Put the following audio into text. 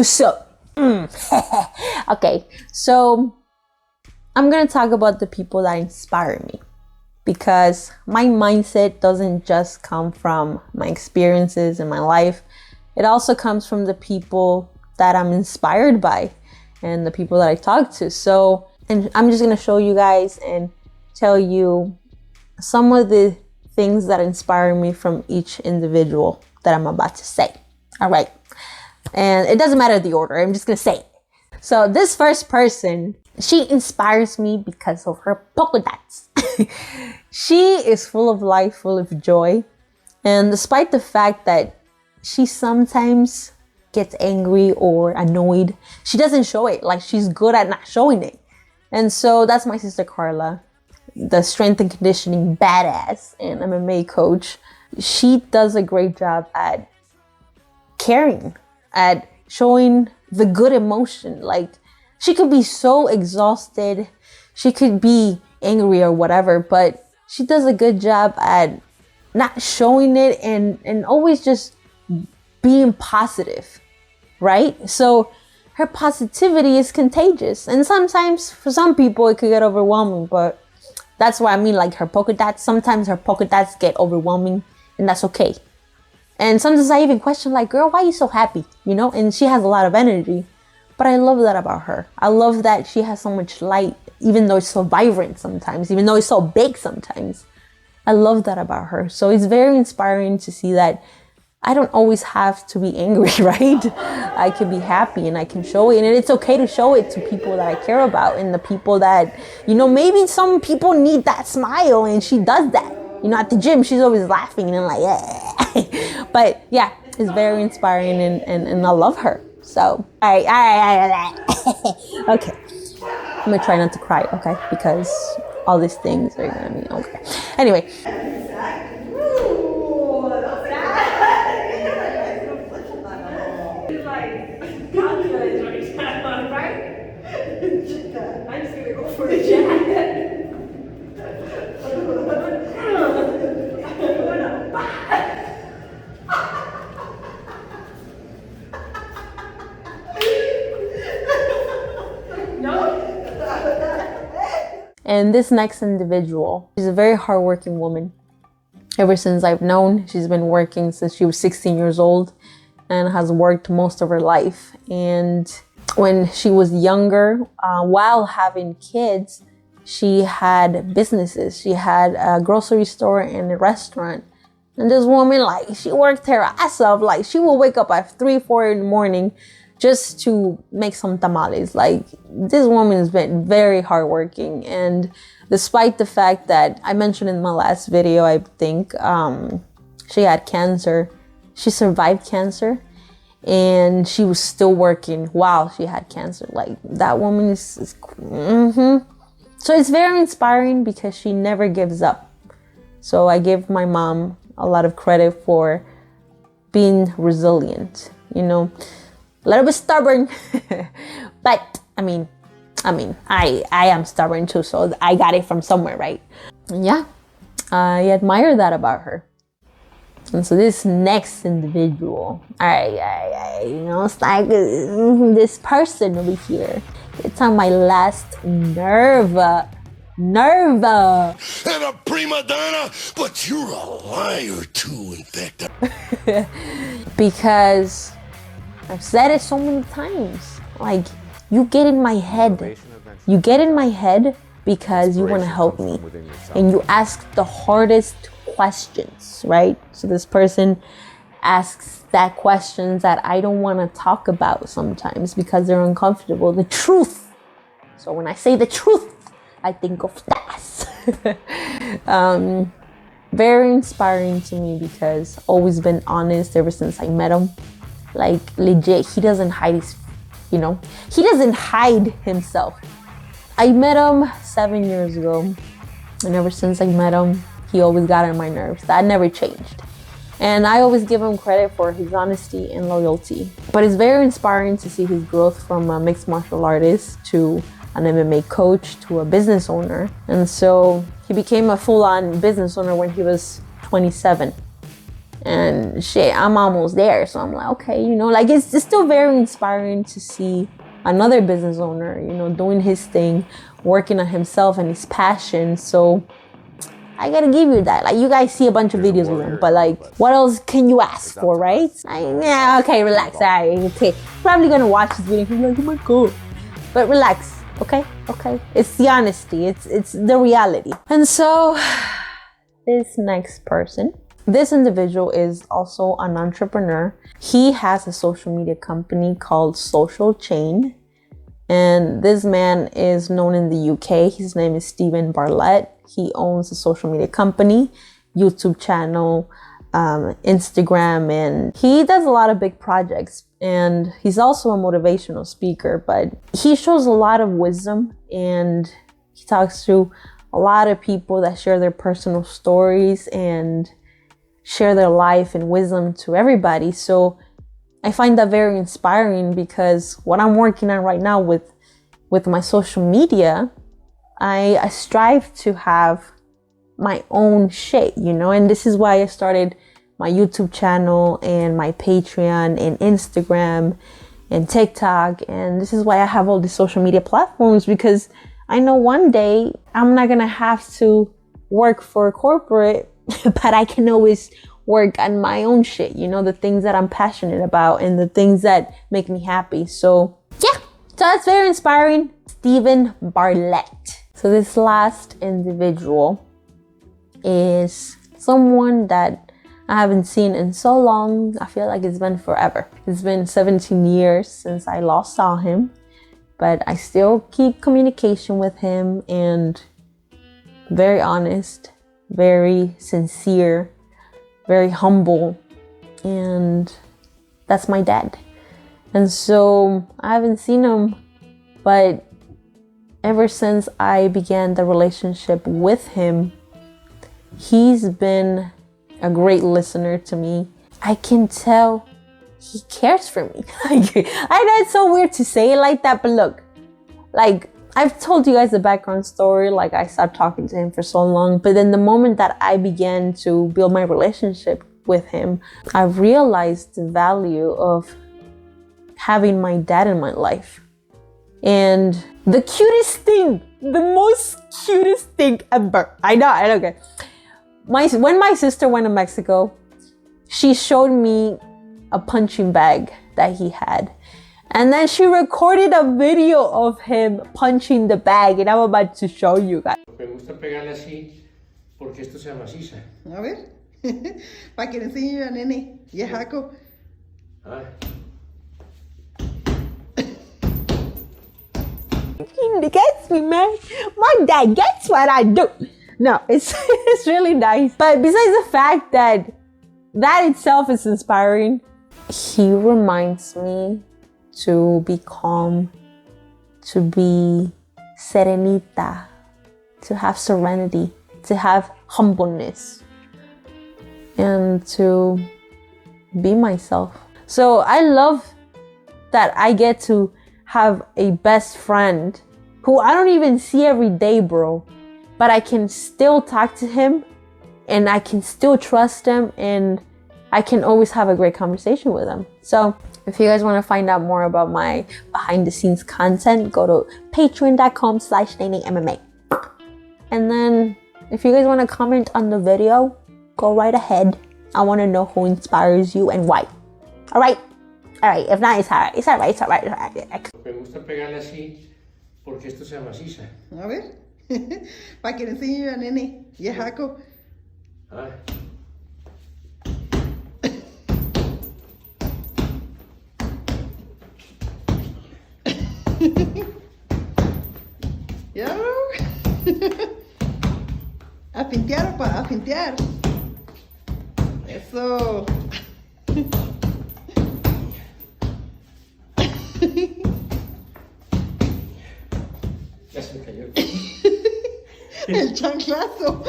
So, okay, so I'm gonna talk about the people that inspire me, because my mindset doesn't just come from my experiences in my life. It also comes from the people that I'm inspired by and the people that I talk to. So, and I'm just gonna show you guys and tell you some of the things that inspire me from each individual that I'm about to say. All right. And it doesn't matter the order. I'm just gonna say it. So this first person, she inspires me because of her polka dots. She is full of life, full of joy. And despite the fact that she sometimes gets angry or annoyed, she doesn't show it. Like, she's good at not showing it. And so that's my sister Carla, the strength and conditioning badass and MMA coach. She does a great job at caring, at showing the good emotion. Like, she could be so exhausted, she could be angry or whatever, but she does a good job at not showing it and always just being positive, right? So her positivity is contagious. And sometimes for some people it could get overwhelming, but that's what I mean, like her polka dots. Sometimes her polka dots get overwhelming, and that's okay. And sometimes I even question, like, girl, why are you so happy? You know, and she has a lot of energy, but I love that about her. I love that she has so much light, even though it's so vibrant sometimes, even though it's so big sometimes. I love that about her. So it's very inspiring to see that I don't always have to be angry, right? I can be happy and I can show it. And it's okay to show it to people that I care about and the people that, you know, maybe some people need that smile, and she does that. You know, at the gym, she's always laughing and like, yeah. But yeah, it's very inspiring and I love her. So, all right. Okay. I'm gonna try not to cry, okay? Because all these things are gonna be, okay. Anyway. I'm just gonna go for a jacket. And this next individual, she's a very hardworking woman. Ever since I've known, she's been working since she was 16 years old and has worked most of her life. And when she was younger, while having kids, she had businesses. She had a grocery store and a restaurant. And this woman, like, she worked her ass off. Like, she will wake up at 3, 4 in the morning just to make some tamales. Like, this woman has been very hardworking. And despite the fact that I mentioned in my last video, I think she had cancer, she survived cancer. And she was still working while she had cancer. Like, that woman is So it's very inspiring because she never gives up. So I give my mom a lot of credit for being resilient, you know, a little bit stubborn, but I am stubborn too. So I got it from somewhere, right? And yeah, I admire that about her. And so this next individual, you know, it's like this person over here. It's on my last nerve. And a prima donna, but you're a liar too, in fact. Because I've said it so many times. Like, you get in my head. You get in my head because you want to help me. And you ask the hardest questions, right? So this person asks that questions that I don't want to talk about sometimes because they're uncomfortable. The truth. So when I say the truth, I think of that. Very inspiring to me because always been honest ever since I met him. Like, legit, he doesn't hide his, you know, he doesn't hide himself. I met him 7 years ago, and ever since I met him, he always got on my nerves. That never changed. And I always give him credit for his honesty and loyalty. But it's very inspiring to see his growth from a mixed martial artist to an MMA coach to a business owner. And so he became a full-on business owner when he was 27. And shit, I'm almost there. So I'm like, okay, you know, like it's still very inspiring to see another business owner, you know, doing his thing, working on himself and his passion. So I gotta give you that. Like, you guys see a bunch of videos with him, but like, what else can you ask for, right? Yeah, okay, relax. All right, okay. Probably gonna watch this video and be like, oh my god. But relax, okay? Okay. It's the honesty. It's the reality. And so, this next person. This individual is also an entrepreneur. He has a social media company called Social Chain. And this man is known in the UK. His name is Stephen Bartlett. He owns a social media company, YouTube channel, Instagram, and he does a lot of big projects. And he's also a motivational speaker, but he shows a lot of wisdom, and he talks to a lot of people that share their personal stories and share their life and wisdom to everybody. So I find that very inspiring, because what I'm working on right now with my social media, I strive to have my own shit, you know, and this is why I started my YouTube channel and my Patreon and Instagram and TikTok. And this is why I have all these social media platforms, because I know one day I'm not gonna have to work for a corporate, but I can always work on my own shit, you know, the things that I'm passionate about and the things that make me happy. So yeah, so that's very inspiring. Stephen Bartlett. So this last individual is someone that I haven't seen in so long. I feel like it's been forever. It's been 17 years since I last saw him, but I still keep communication with him, and very honest, very sincere, very humble, and that's my dad. And so I haven't seen him, but ever since I began the relationship with him, he's been a great listener to me. I can tell he cares for me. I know it's so weird to say it like that, but look, like, I've told you guys the background story, like I stopped talking to him for so long, but then the moment that I began to build my relationship with him, I realized the value of having my dad in my life. And the cutest thing, the most cutest thing ever. I know, okay. When my sister went to Mexico, she showed me a punching bag that he had. And then she recorded a video of him punching the bag, and I'm about to show you guys. Me gusta pegarle así porque esto se maciza. A ver, para que le enseñe yo a nene y a Jaco. Ah. He gets me, man. My dad gets what I do. No, it's really nice. But besides the fact that itself is inspiring, he reminds me to be calm, to be serenita, to have serenity, to have humbleness, and to be myself. So I love that I get to have a best friend who I don't even see every day, bro, but I can still talk to him, and I can still trust him, and I can always have a great conversation with him. So if you guys want to find out more about my behind the scenes content, go to patreon.com/NaynayMMA. And then if you guys want to comment on the video, go right ahead. I want to know who inspires you and why. All right. If not, it's all right. It's all right. Me gusta pegarle así porque esto se maciza. A ver, para que le enseñe yo a nene y a Jaco. Ah. ¿Ya, bro? ¿A pintear o para pintear? Eso. Ya se me cayó. El chanclazo.